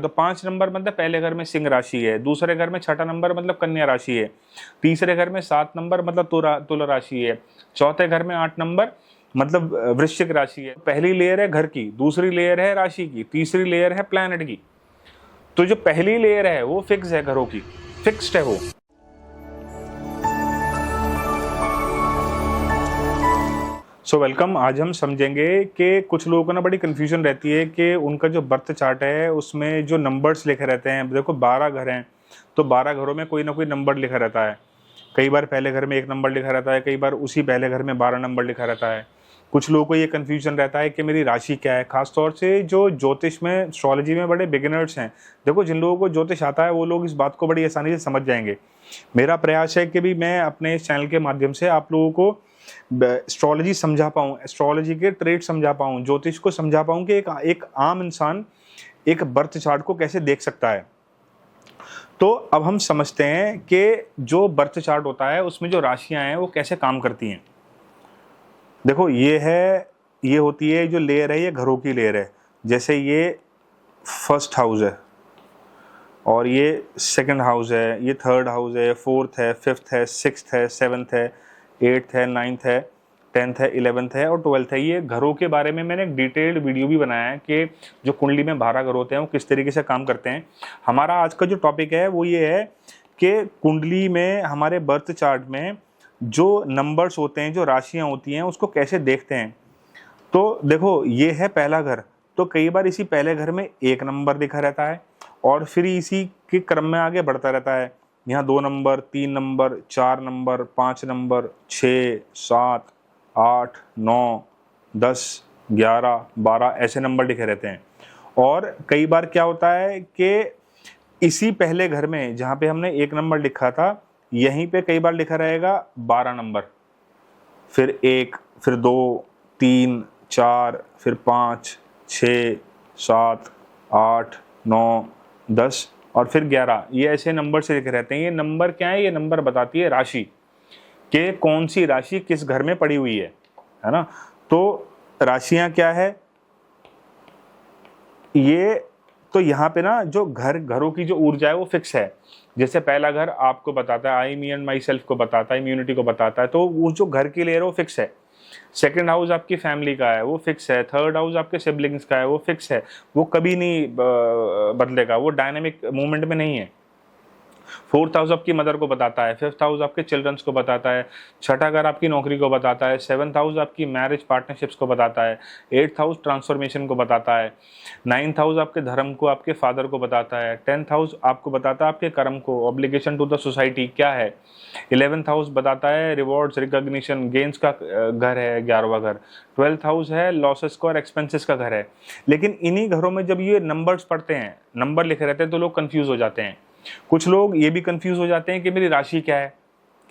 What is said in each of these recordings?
तो 5 नंबर मतलब पहले घर में सिंह राशि है, दूसरे घर में छठा नंबर मतलब कन्या राशि है, तीसरे घर में 7 नंबर मतलब तुला राशि है, चौथे घर में 8 नंबर मतलब वृश्चिक राशि है। पहली लेयर है घर की, दूसरी लेयर है राशि की, तीसरी लेयर है प्लैनेट की। तो जो पहली लेयर है वो फिक्स है, घरों की फिक्स्ड है वो। वेलकम। आज हम समझेंगे कि कुछ लोगों को ना बड़ी कंफ्यूजन रहती है कि उनका जो बर्थ चार्ट है उसमें जो नंबर्स लिखे रहते हैं। देखो 12 घर हैं तो 12 घरों में कोई ना कोई नंबर लिखा रहता है। कई बार पहले घर में 1 नंबर लिखा रहता है, कई बार उसी पहले घर में 12 नंबर लिखा रहता है। कुछ लोगों को ये कन्फ्यूजन रहता है कि मेरी राशि क्या है, खासतौर से जो ज्योतिष में, एस्ट्रोलॉजी में बड़े बिगिनर्स हैं। देखो जिन लोगों को ज्योतिष आता है वो लोग इस बात को बड़ी आसानी से समझ जाएंगे। मेरा प्रयास है कि भी मैं अपने इस चैनल के माध्यम से आप लोगों को एस्ट्रोलॉजी समझा पाऊँ, एस्ट्रोलॉजी के ट्रेड समझा पाऊँ, ज्योतिष को समझा पाऊँ कि एक आम इंसान एक बर्थ चार्ट को कैसे देख सकता है। तो अब हम समझते हैं कि जो बर्थ चार्ट होता है उसमें जो राशियां हैं वो कैसे काम करती हैं। देखो ये होती है जो लेयर है, ये घरों की लेयर है। जैसे ये फर्स्ट हाउस है और ये सेकंड हाउस है, ये थर्ड हाउस है, फोर्थ है, फिफ्थ है, सिक्स्थ है, सेवन्थ है, एट्थ है, नाइन्थ है, 10th है, 11th है और 12th है। ये घरों के बारे में मैंने एक डिटेल्ड वीडियो भी बनाया है कि जो कुंडली में 12 घर होते हैं वो किस तरीके से काम करते हैं। हमारा आज का जो टॉपिक है वो ये है कि कुंडली में, हमारे बर्थ चार्ट में जो नंबर्स होते हैं, जो राशियां होती हैं, उसको कैसे देखते हैं। तो देखो ये है पहला घर, तो कई बार इसी पहले घर में 1 नंबर दिखा रहता है और फिर इसी के क्रम में आगे बढ़ता रहता है। यहाँ 2 नंबर, 3 नंबर, 4 नंबर, 5 नंबर, 6, 7, 8, 9, 10, 11, 12 ऐसे नंबर लिखे रहते हैं। और कई बार क्या होता है कि इसी पहले घर में जहाँ पे हमने 1 नंबर लिखा था, यहीं पे कई बार लिखा रहेगा 12 नंबर, फिर 1, फिर 2, 3, 4, फिर 5, 6, 7, 8, 9, 10 और फिर 11। ये ऐसे नंबर से लिखे रहते हैं। ये नंबर क्या है? ये नंबर बताती है राशि कि कौन सी राशि किस घर में पड़ी हुई है ना। तो राशियां क्या है ये, तो यहाँ पे ना जो घरों की जो ऊर्जा है वो फिक्स है। जैसे पहला घर आपको बताता है आई मी एंड माई सेल्फ को बताता है, इम्यूनिटी को बताता है, तो वो जो घर की लेयर है वो फिक्स है। सेकंड हाउस आपकी फैमिली का है वो फिक्स है। थर्ड हाउस आपके सिबलिंग्स का है वो फिक्स है, वो कभी नहीं बदलेगा, वो डायनेमिक मूवमेंट में नहीं है। फोर्थ हाउस आपकी मदर को बताता है, फिफ्थ हाउस आपके चिल्ड्रंस को बताता है, छठा घर आपकी नौकरी को बताता है, सेवन्थ हाउस आपकी मैरिज पार्टनरशिप्स को बताता है, एट्थ हाउस ट्रांसफॉर्मेशन को बताता है, नाइन्थ हाउस आपके धर्म को, आपके फादर को बताता है, 10th हाउस आपको बताता है आपके कर्म को, ऑब्लिगेशन टू द सोसाइटी क्या है, 11th हाउस बताता है रिवॉर्ड्स, रिकॉग्निशन, गेन्स का घर है 11वां घर, 12th हाउस है लॉसेस का और एक्सपेंसेस का घर है। लेकिन इन्हीं घरों में जब ये नंबर्स पढ़ते हैं, नंबर लिखे रहते हैं, तो लोग कंफ्यूज हो जाते हैं। कुछ लोग ये भी कंफ्यूज हो जाते हैं कि मेरी राशि क्या है,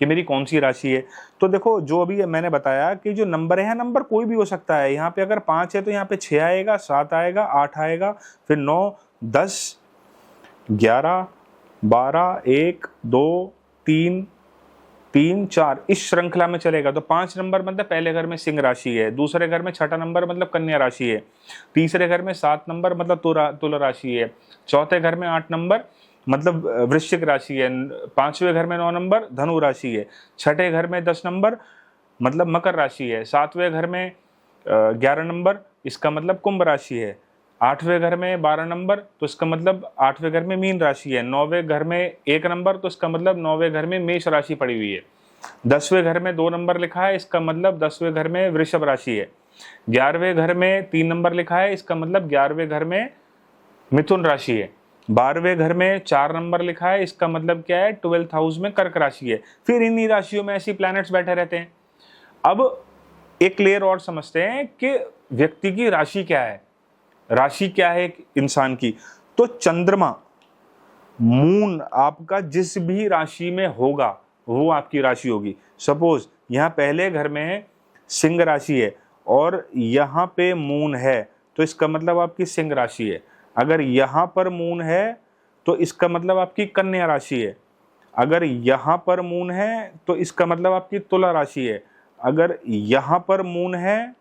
कि मेरी कौन सी राशि है। तो देखो जो अभी मैंने बताया कि जो नंबर है, नंबर कोई भी हो सकता है। यहाँ पे अगर 5 है तो यहाँ पे 6 आएगा, 7 आएगा, 8 आएगा, फिर 9, 10, 11, 12, 1, 2, 3, 3, 4 इस श्रृंखला में चलेगा। तो 5 नंबर मतलब पहले घर में सिंह राशि है, दूसरे घर में छठा नंबर मतलब कन्या राशि है, तीसरे घर में 7 नंबर मतलब तुला राशि है, चौथे घर में 8 नंबर मतलब वृश्चिक राशि है, 5वें घर में 9 नंबर धनु राशि है, छठे घर में 10 नंबर मतलब मकर राशि है, 7वें घर में 11 नंबर इसका मतलब कुंभ राशि है, 8वें घर में 12 नंबर तो इसका मतलब 8वें घर में मीन राशि है, 9वें घर में 1 नंबर तो इसका मतलब 9वें घर में मेष राशि पड़ी हुई है, 10वें घर में 2 नंबर लिखा है इसका मतलब 10वें घर में वृषभ राशि है, 11वें घर में 3 नंबर लिखा है इसका मतलब 11वें घर में मिथुन राशि है, 12वें घर में 4 नंबर लिखा है इसका मतलब क्या है 12th हाउस में कर्क राशि है। फिर इन्हीं राशियों में ऐसी प्लैनेट्स बैठे रहते हैं। अब एक लेयर और समझते हैं कि व्यक्ति की राशि क्या है। राशि क्या है एक इंसान की? तो चंद्रमा, मून आपका जिस भी राशि में होगा वो आपकी राशि होगी। सपोज यहाँ पहले घर में सिंह राशि है और यहाँ पे मून है तो इसका मतलब आपकी सिंह राशि है। अगर यहाँ पर मून है तो इसका मतलब आपकी कन्या राशि है। अगर यहाँ पर मून है तो इसका मतलब आपकी तुला राशि है। अगर यहाँ पर मून है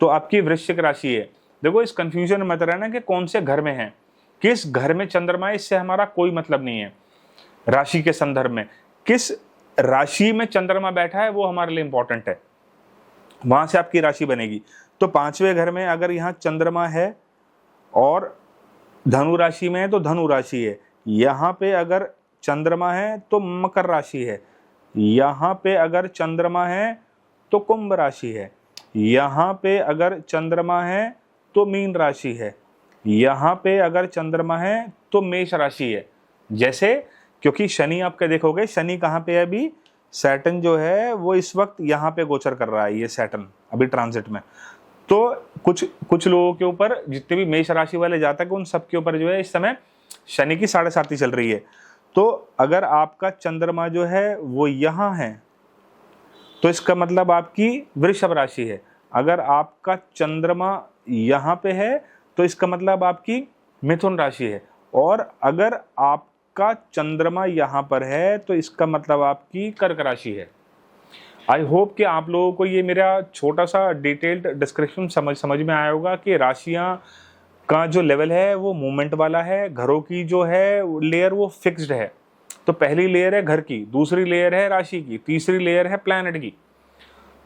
तो आपकी वृश्चिक राशि है। देखो इस कंफ्यूजन में मत रहना कि कौन से घर में है। किस घर में चंद्रमा है इससे हमारा कोई मतलब नहीं है। राशि के संदर्भ में किस राशि में चंद्रमा बैठा है वो हमारे लिए इंपॉर्टेंट है, वहां से आपकी राशि बनेगी। तो 5वें घर में अगर यहाँ चंद्रमा है और धनु राशि में है तो धनु राशि है, यहाँ पे अगर चंद्रमा है तो मकर राशि है, यहाँ पे अगर चंद्रमा है तो कुंभ राशि है, यहाँ पे अगर चंद्रमा है तो मीन राशि है, यहाँ पे अगर चंद्रमा है तो मेष राशि है। जैसे क्योंकि शनि आपके देखोगे, शनि कहाँ पे है अभी, सैटर्न जो है वो इस वक्त यहाँ पे गोचर कर रहा है, ये सैटर्न अभी ट्रांजिट में। तो कुछ लोगों के ऊपर, जितने भी मेष राशि वाले जातक हैं उन सब के ऊपर जो है इस समय शनि की 7.5 चल रही है। तो अगर आपका चंद्रमा जो है वो यहाँ है तो इसका मतलब आपकी वृषभ राशि है। अगर आपका चंद्रमा यहाँ पे है तो इसका मतलब आपकी मिथुन राशि है। और अगर आपका चंद्रमा यहाँ पर है तो इसका मतलब आपकी कर्क राशि है। आई होप कि आप लोगों को ये मेरा छोटा सा डिटेल्ड डिस्क्रिप्शन समझ में आया होगा कि राशियाँ का जो लेवल है वो मूवमेंट वाला है, घरों की जो है लेयर वो फिक्स्ड है। तो पहली लेयर है घर की, दूसरी लेयर है राशि की, तीसरी लेयर है प्लैनेट की।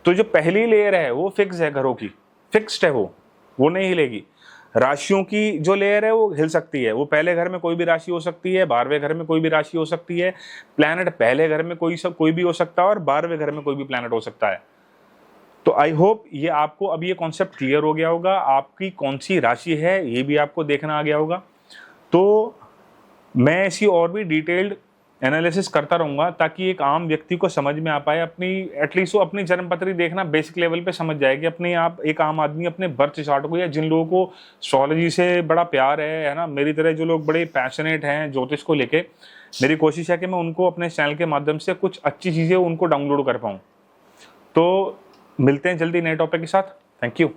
तो जो पहली लेयर है वो फिक्स है, घरों की फिक्स्ड है, वो नहीं हिलेगी। राशियों की जो लेयर है वो हिल सकती है, वो पहले घर में कोई भी राशि हो सकती है, 12वें घर में कोई भी राशि हो सकती है, प्लैनेट पहले घर में कोई भी हो सकता है और 12वें घर में कोई भी प्लैनेट हो सकता है। तो आई होप ये आपको अब ये कॉन्सेप्ट क्लियर हो गया होगा, आपकी कौन सी राशि है ये भी आपको देखना आ गया होगा। तो मैं ऐसी और भी डिटेल्ड एनालिसिस करता रहूँगा ताकि एक आम व्यक्ति को समझ में आ पाए, अपनी एटलीस्ट वो अपनी जन्मपत्री देखना बेसिक लेवल पे समझ जाए कि अपने आप एक आम आदमी अपने बर्थ चार्ट को, या जिन लोगों को एस्ट्रोलॉजी से बड़ा प्यार है ना, मेरी तरह जो लोग बड़े पैशनेट हैं ज्योतिष को लेके, मेरी कोशिश है कि मैं उनको अपने चैनल के माध्यम से कुछ अच्छी चीज़ें उनको डाउनलोड कर पाऊँ। तो मिलते हैं जल्दी नए टॉपिक के साथ। Thank you.